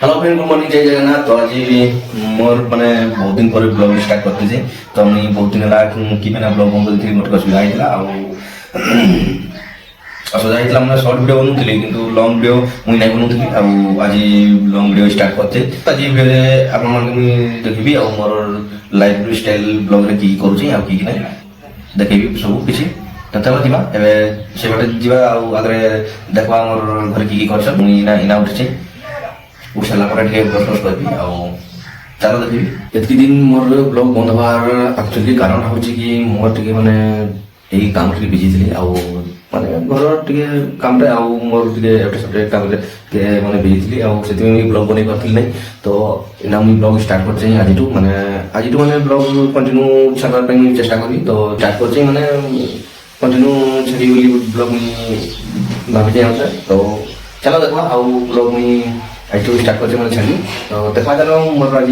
Hello friend, good morning, जय जगन्नाथ। तो आज मोर माने बहुत दिन पर ब्लॉग स्टार्ट करते जे तो मुई बहुत दिन ला कि मैंने ब्लॉग बंद करथि मोर असुविधा आइतला आ असुविधा आइतला मैं शॉर्ट वीडियो बनुथली किंतु लॉन्ग वीडियो मुई नै बनुथली आ आज लॉन्ग वीडियो स्टार्ट करते। आज वीडियो रे आपन मन मुई देखबी आ मोर लाइफ स्टाइल ब्लॉग रे की करूछी आ की नै देखबी सब किछि। तो चलो जीवा एबे से बाटे जीवा आ आगरे देखबा मोर घर की करछ मुई ना इना उठछि उठला पर टिके ब्रश करबी आ चलो देखबी। एतकी दिन मोर ब्लॉग बंद हवार एक्चुअली कारण होछि कि मोर टिके माने एही काम रे बिजी थिली आ माने घर टिके काम रे आ मोर टिके एटे सब्जेक्ट काम रे के माने बिजी थिली आ सेति में ब्लॉग बनै करथिल नै। तो इना मुई ब्लॉग स्टार्ट करछि आजिटु माने ब्लॉग कंटिन्यू छाड़बार ପାଇଁ चेष्टा करबी। तो स्टार्ट करछि माने कंटिन्यू छड़ी बोली ब्लॉग में भाबि जाय। तो चलो देखा आ ब्लॉग में आज स्टार्ट करछे माने छाड़ी। तो देखा जानो मोर आज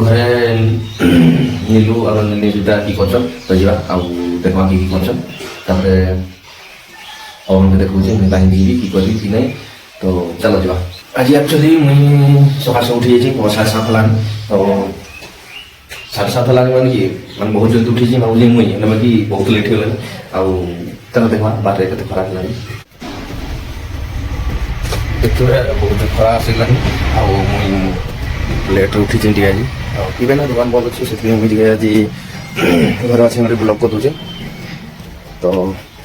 घरे नीलू और निलिता की करछन तो जीवा आ देखवा की करछन तापरे और मैं देखू जे मैं बाहिर जीवी की करबी कि नै। तो चलो जीवा। आज एक्चुअली मुई सकाळ से उठी जे 7:30 लाग तो 7:30 लाग माने कि माने बहुत जल्दी उठी जे भाबुली मुई ना कि बहुत लेट हो आ चलो देखवा बाटे कते खराब लागी देखते बहुत खरा आसला आ मुई लेट उठी जे आज इवेन दुकान बंद अच्छे से मुझे आज घर अच्छे मेरे ब्लॉग कर दूचे। तो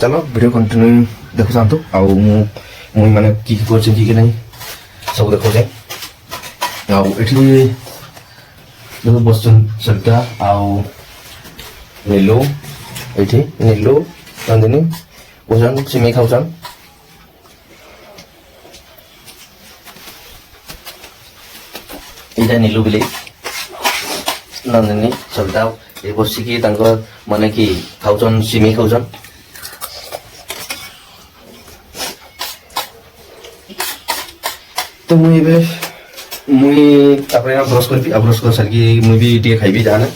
चलो वीडियो कंटिन्यू देखो जानतु आ मुई माने की करछे की नहीं सब देखो जे आ एठी देखो बसन सल्टा आ नीलू एठी नीलू नंदिनी ओजन सिमे खाउछन इटा नीलू बिले नंदिनी सल्टा ए बसिकी तांकर माने कि खाउछन सिमे खाउछन। तो मुई तापरे ब्रश करबी आ ब्रश कर सारकी मुई भी टिके खाइबी जाने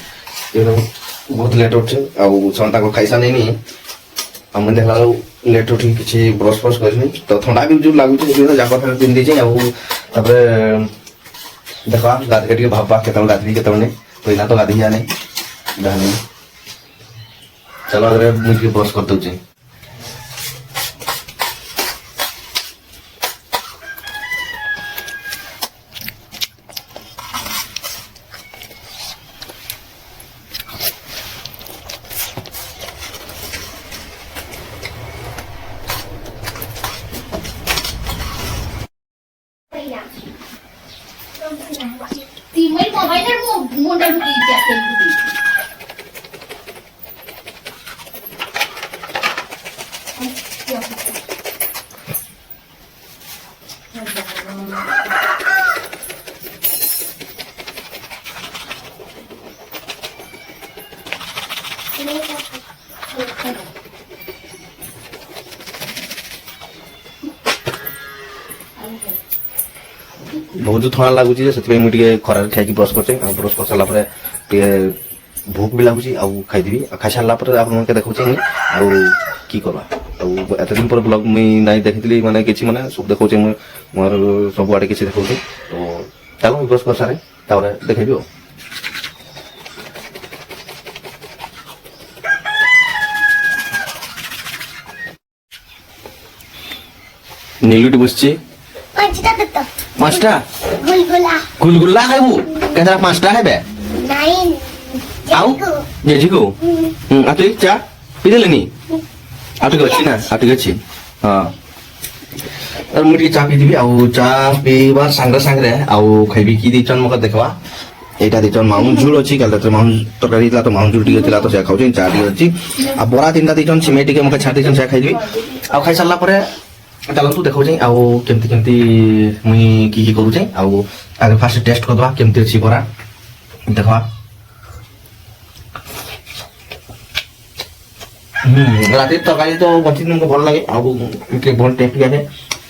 बहुत लेट उठे आ संता को खाइसा नहीं आ मन देखला लेट उठी किछि ब्रश ब्रश करनी। तो ठंडा भी जो लागु छै जाकर फेर पिन दी छै आ तापरे देखा गाधी के भाबा केतल गाधी केतल ने पहिला तो गाधी जाने जाने। चलो अगर मुझे ब्रश कर दो जे तीन मोबाइल मोटा ढुकी जाते बहुत थोड़ा लगुच से मुझे खरार खाई ब्रश कर ब्रश कर सारा भूख भी लगुच खाईदेवी खाई सारा आप देखा कि करवा एत दिन पर ब्लॉग मुई नहीं देखी माने किसी माने सब देखा मोर सब आड़े किसी देखा। तो चलो ब्रश कर सारे देखेबी नीलुटी बसची पाँचटा गुलगुल्ला खाइबू कैसा 5टा खाइबे आउ जेजी को आतु चा पीदेलेनी आतु गछि ना आतु गछि हां और मुठी चा पीदिबी आउ चा पीबा संग संग रे आउ खाइबी की दिचन मका देखबा एटा दिचन माउन झुल अछि कल तो माउन तरकारी ला तो माउन झुल टिके तिला तो से खाउछि चा टिके अछि आ बोरा 3टा दिचन सिमे टिके मका छाटी दिचन से खाइदिबी आ खाइ सारला परे चलो तू देखो आउ केमती केमती मुई की करू आउ आगे फास्ट टेस्ट करदवा केमती अछि बरा देखवा। रात तरकारी तो बची तुमको भल लगे आउ के भल टेस्ट गए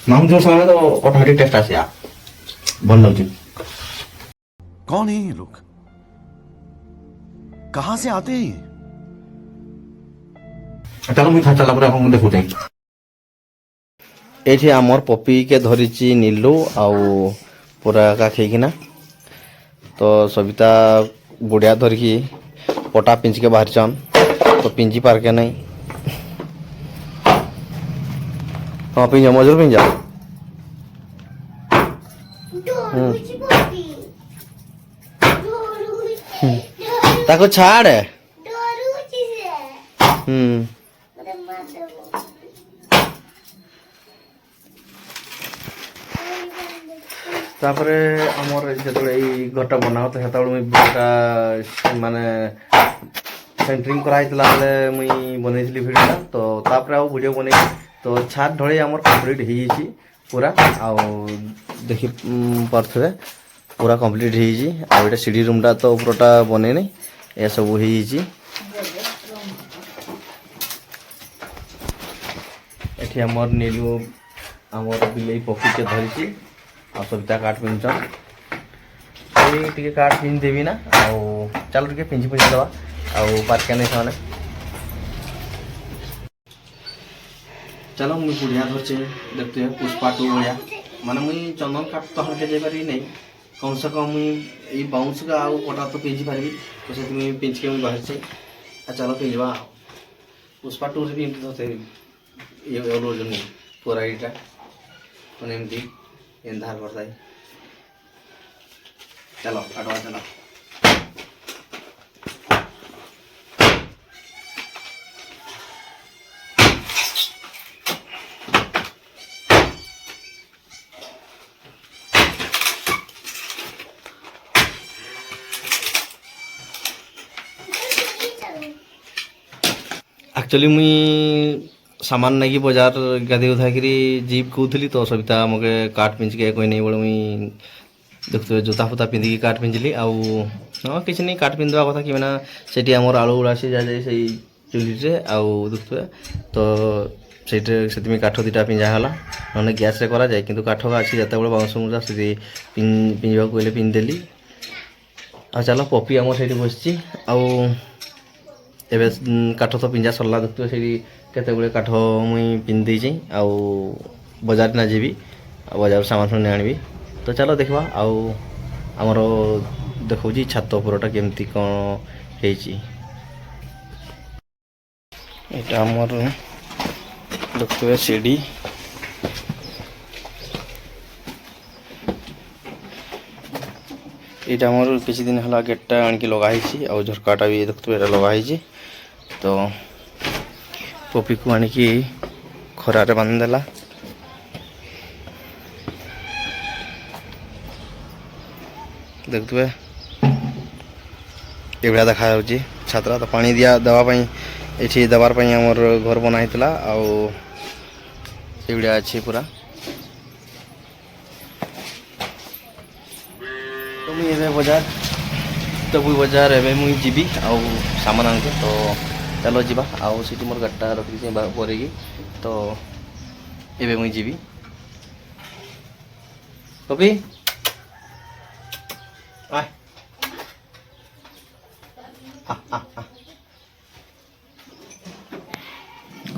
माउंट जो समय तो ऑटोमेटिक टेस्ट आसे भल लगे। कौन है ये लोग, कहां से आते हैं? चलो मुई खा चला पर आपन देखो एठी आमर पपी के धरिची नीलू आउ पूरा का खेकिना तो सबिता बुढ़िया धरिकी पटा पिंच के बाहर चन तो पिंजी पार के नहीं हाँ पिंजा मजूर पिंजा ताको छाड़ तापरे हमर जेतले ई घरटा बनाओ तो हेतबे मुई घरटा माने सेंटरिंग कराइतला बेले मुई बनैतली भिडियोटा तो तापरे आ वीडियो बनै तो छात ढळे हमर कंप्लीट हिची पूरा आ देखि परथरे पूरा कंप्लीट हिची आ एटा सीडी रूमटा तो उपरटा बनै नै ए सब हिची एठी हमर नीलू हमर बिलेई पक्षी के धरिची आ सबिता काट पिंचन टिके काट पिन देवी ना आउ चलो टिके पिंची पिंची दवा आउ पार्क नहीं खाने चलो मुझे बुढ़िया धरचे देखते हैं पुष्पा 2 बढ़िया माने मुई चंदन काट तो हल्के जाई पारी नहीं कम से कम मुई ई बाउंस का आउ पटा तो पिंची पारबी तो से तुम पिंच के मुई बाहर से चलो पिंजवा पुष्पा 2 रे भी तो ये और जन पूरा इटा तो एमती इंधार करता है चलो अटवा चलो एक्चुअली मुई सामान नहीं बाजार गाधे उधा करी जीप कौली तो सबिता मके काट पिंच के कोई नहीं बोले मुई देखते जोता फुता पिंधि काट पिंजली आउ हाँ किसी नहीं काट पिंधवा कथा कि मैंने सेठी आमर आलू गुड़ा से जाए से चुली से आउ देखते तो से काठ दुटा पिंजा है ना गैस रे करा जाए किंतु काठ अच्छी जिते बड़े बाउंस मुजा से पिंजा कहले पिंधदेली आ चलो पपी आम से बसची आउ एबे काठ तो पिंजा सरला देखते से केते गुड़े काठ मुई पिंधि आउ बाजार ना जीवी बाजार सामान सुन आनबी तो चलो देखवा आउ आमर देखो छात उपरटा केमती कौन एटा आमर देखते सीढ़ी यहाँ आमर किसी दिन है गेटा आणिक लगाई और झरकाटा भी देखते लगाई तो पपी को आणिक खरारे बांधिदेला देखते ये देखा छात्रा तो पानी दिया देवाई ये देवार आमर घर बनाईला आड़ा अच्छी पूरा तो मुझे बाजार तो मुई बाजार एवं मुई जीवी आउ सामान आनके तो चलो जीवा आउ सीटी मोर गाड़टा रखी परेगी तो एवं मुई जीवी पपी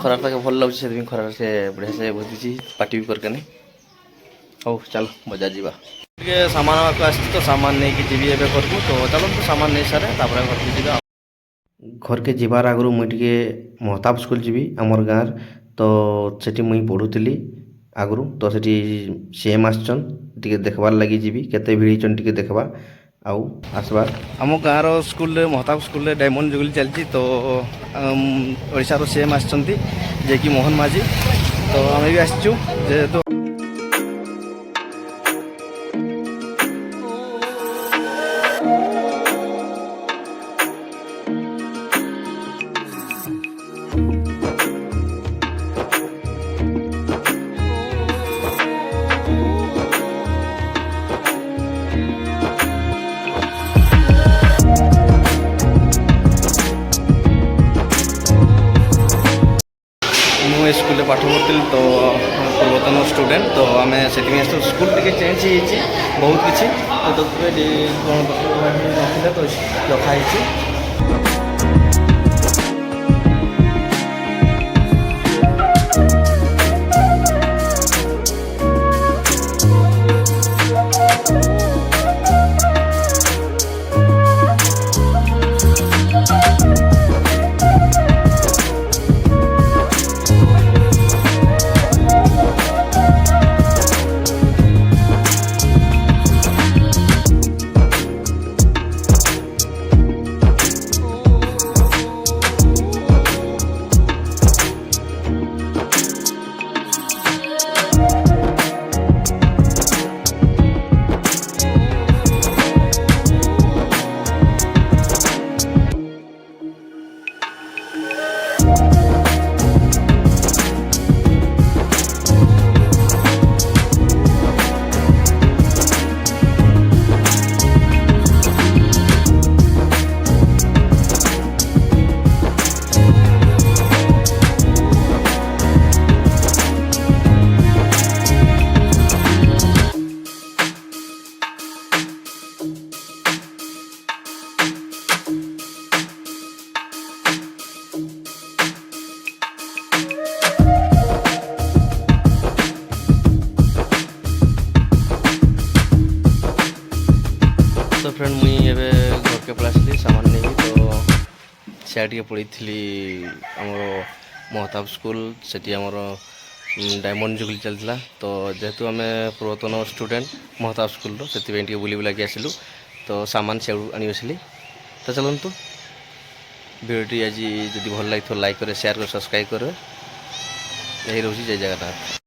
खरार तक भल लगे से खरार से बढ़िया से बुझी पार्टी भी करके नहीं हो चलो बाजार जीवा सामान आवाक आस तो सामान नहीं कि जीवी एवं करूँ तो चलो तो सामान नहीं सारे तापर घर के जीवा घर के जीवार आगु मुझे महताब स्कूल जीवी आमर गाँव तो सेठी मुई पढ़ुली आगु तो सेठी सीएम आसन टे देखबार लगी जीवी केते भिड़ीचन टे देखबा आउ आसबार आम गाँव स्कूल महताब स्कूल डायमंड जुगली चलती तो ओडिशार सीएम आसछंती जे कि मोहन माझी तो आम भी आसचु जेहेतु स्कूल पाठ पढ़ी तो पूर्वतन स्टूडेंट तो आम से स्कूल टे चेंज हो बहुत किसी तो तो रखाई फ्रेंड मुई एबे घर के पळा आसली सामान नहीं तो सियाड़े टिके पड़ी आमर महताब स्कूल सेठी आमर डायमंड जुबली चलता तो जेहेतु आम पुरातन स्टूडेंट महताब स्कूल से बुली बुला के आसिलु तो सामान सियाड़ू आनी आसिली तो चलतु भिडियोटी आज जदि भल लगी लाइक करे शेयर करे सब्सक्राइब करे यही रोचे जय जगन्नाथ।